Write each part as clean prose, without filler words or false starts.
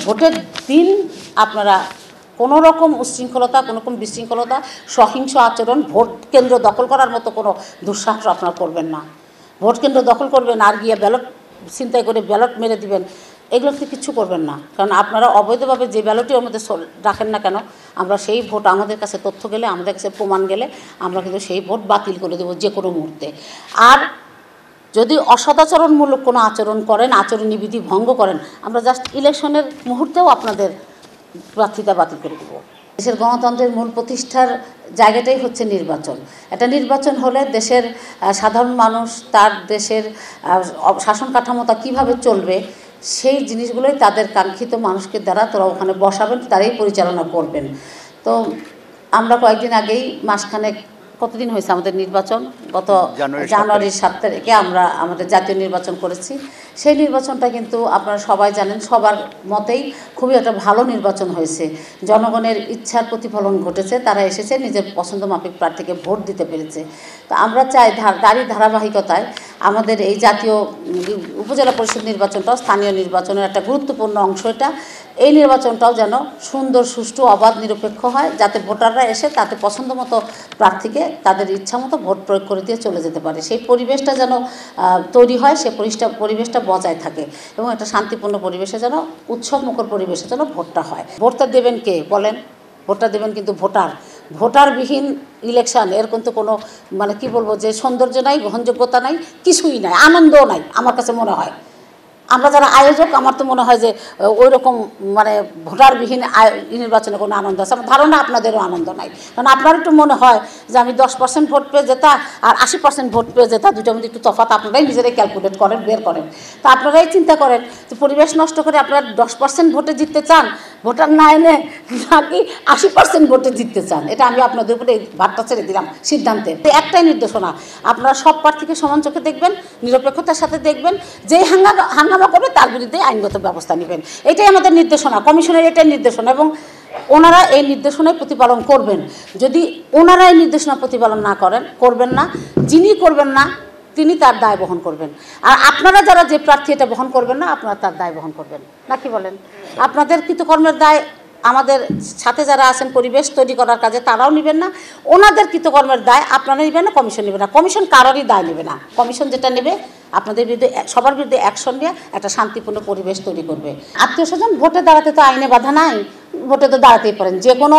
ভোটের দিন আপনারা কোনো রকম উচ্ছৃঙ্খলতা, কোনো রকম বিশৃঙ্খলতা, সহিংস আচরণ, ভোট কেন্দ্র দখল করার মতো কোনো দুঃসাহস আপনারা করবেন না। ভোট কেন্দ্র দখল করবেন আর গিয়ে ব্যালট ছিনতাই করে ব্যালট মেরে দিবেন, এগুলোতে কিছু করবেন না। কারণ আপনারা অবৈধভাবে যে ব্যালটই ওর মধ্যে রাখেন না কেন, আমরা সেই ভোট, আমাদের কাছে তথ্য গেলে, আমাদের কাছে প্রমাণ গেলে আমরা কিন্তু সেই ভোট বাতিল করে দেবো যে কোনো মুহূর্তে। আর যদি অসদাচরণমূলক কোনো আচরণ করেন, আচরণী বিধি ভঙ্গ করেন, আমরা জাস্ট ইলেকশনের মুহূর্তেও আপনাদের প্রার্থিতা বাতিল করে দেবো। দেশের গণতন্ত্রের মূল প্রতিষ্ঠার জায়গাটাই হচ্ছে নির্বাচন। একটা নির্বাচন হলে দেশের সাধারণ মানুষ তার দেশের শাসন কাঠামোটা কীভাবে চলবে সেই জিনিসগুলোই তাদের কাঙ্ক্ষিত মানুষকে দ্বারা তারা ওখানে বসাবেন, তারাই পরিচালনা করবেন। তো আমরা কয়েকদিন আগেই মাসখানেক, কতদিন হয়েছে আমাদের নির্বাচন, গত জানুয়ারির 7 তারিখে আমরা আমাদের জাতীয় নির্বাচন করেছি। সেই নির্বাচনটা কিন্তু আপনারা সবাই জানেন, সবার মতেই খুবই একটা ভালো নির্বাচন হয়েছে। জনগণের ইচ্ছার প্রতিফলন ঘটেছে, তারা এসেছে নিজের পছন্দ মাফিক প্রার্থীকে ভোট দিতে পেরেছে। তো আমরা চাই তারই ধারাবাহিকতায় আমাদের এই জাতীয় উপজেলা পরিষদ নির্বাচনটাও স্থানীয় নির্বাচনের একটা গুরুত্বপূর্ণ অংশ। এটা এই নির্বাচনটাও যেন সুন্দর, সুষ্ঠু, অবাধ, নিরপেক্ষ হয়, যাতে ভোটাররা এসে তাদের পছন্দ মতো প্রার্থীকে তাদের ইচ্ছা মতো ভোট প্রয়োগ করে দিয়ে চলে যেতে পারে। সেই পরিবেশটা যেন তৈরি হয়, সেই পরিবেশটা বজায় থাকে এবং একটা শান্তিপূর্ণ পরিবেশে যেন, উৎসবমুখর পরিবেশে যেন ভোটটা হয়। ভোটটা দেবেন কে বলেন? ভোটটা দেবেন কিন্তু ভোটারবিহীন ইলেকশন, এর কিন্তু কোনো মানে কি বলবো যে সৌন্দর্য নাই, গ্রহণযোগ্যতা নাই, কিছুই নাই, আনন্দও নাই আমার কাছে মনে হয়। আমরা যারা আয়োজক, আমার তো মনে হয় যে ওই রকম মানে ভোটারবিহীন নির্বাচনে কোনো আনন্দ আছে, আমার ধারণা আপনাদেরও আনন্দ নাই। কারণ আপনার একটু মনে হয় যে আমি 10% ভোট পেয়ে যেতা আর 80% ভোট পেয়ে যেতা, দুটোর মধ্যে একটু তফাৎ আপনারাই নিজেরাই ক্যালকুলেট করেন, বের করেন। তো আপনারাই চিন্তা করেন যে পরিবেশ নষ্ট করে আপনারা 10% ভোটে জিততে চান, ভোটার না এনে নাকি 80% ভোটে জিততে চান। এটা আমি আপনাদের উপরে এই ভাতটা ছেড়ে দিলাম সিদ্ধান্তে। একটাই নির্দেশনা, আপনারা সব প্রার্থীকে সমান চোখে দেখবেন, নিরপেক্ষতার সাথে দেখবেন, যেই হাঙ্গামা করবে তার বিরুদ্ধে আইনগত ব্যবস্থা নেবেন। এটাই আমাদের নির্দেশনা, কমিশনের এটাই নির্দেশনা, এবং ওনারা এই নির্দেশনায় প্রতিপালন করবেন। যদি ওনারা এই নির্দেশনা প্রতিপালন না করবেন না, যিনি করবেন না তিনি তার দায় বহন করবেন। আর আপনারা যারা যে প্রার্থী এটা বহন করবেন না, আপনারা তার দায় বহন করবেন নাকি বলেন? আপনাদের কৃতকর্মের দায় আমাদের সাথে যারা আছেন পরিবেশ তৈরি করার কাজে তারাও নেবেন না, ওনাদের কৃতকর্মের দায় আপনারা নেবেন না, কমিশন নেবে না। কমিশন কারোরই দায় নেবে না। কমিশন যেটা নেবে আপনাদের বিরুদ্ধে, সবার বিরুদ্ধে অ্যাকশন নিয়ে একটা শান্তিপূর্ণ পরিবেশ তৈরি করবে। আত্মীয় স্বজন ভোটে দাঁড়াতে তো আইনে বাধা নাই, ভোটে তো দাঁড়াতেই পারেন। যে কোনো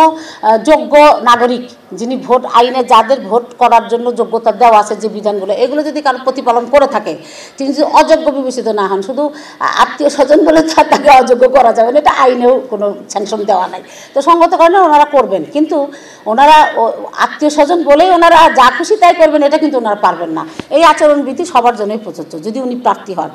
যোগ্য নাগরিক যিনি ভোট, আইনে যাদের ভোট করার জন্য যোগ্যতা দেওয়া আছে যে বিধানগুলো, এগুলো যদি কারো প্রতিপালন করে থাকে, তিনি যদি অযোগ্য বিবেচিত না হন, শুধু আত্মীয় স্বজন বলে তাকে অযোগ্য করা যাবে না, এটা আইনেও কোনো স্যাংশন দেওয়া নাই। তো সঙ্গত কারণে ওনারা করবেন, কিন্তু ওনারা আত্মীয় স্বজন বলেই ওনারা যা খুশি তাই করবেন, এটা কিন্তু ওনারা পারবেন না। এই আচরণবিধি সবার জন্যই প্রযোজ্য যদি উনি প্রার্থী হন।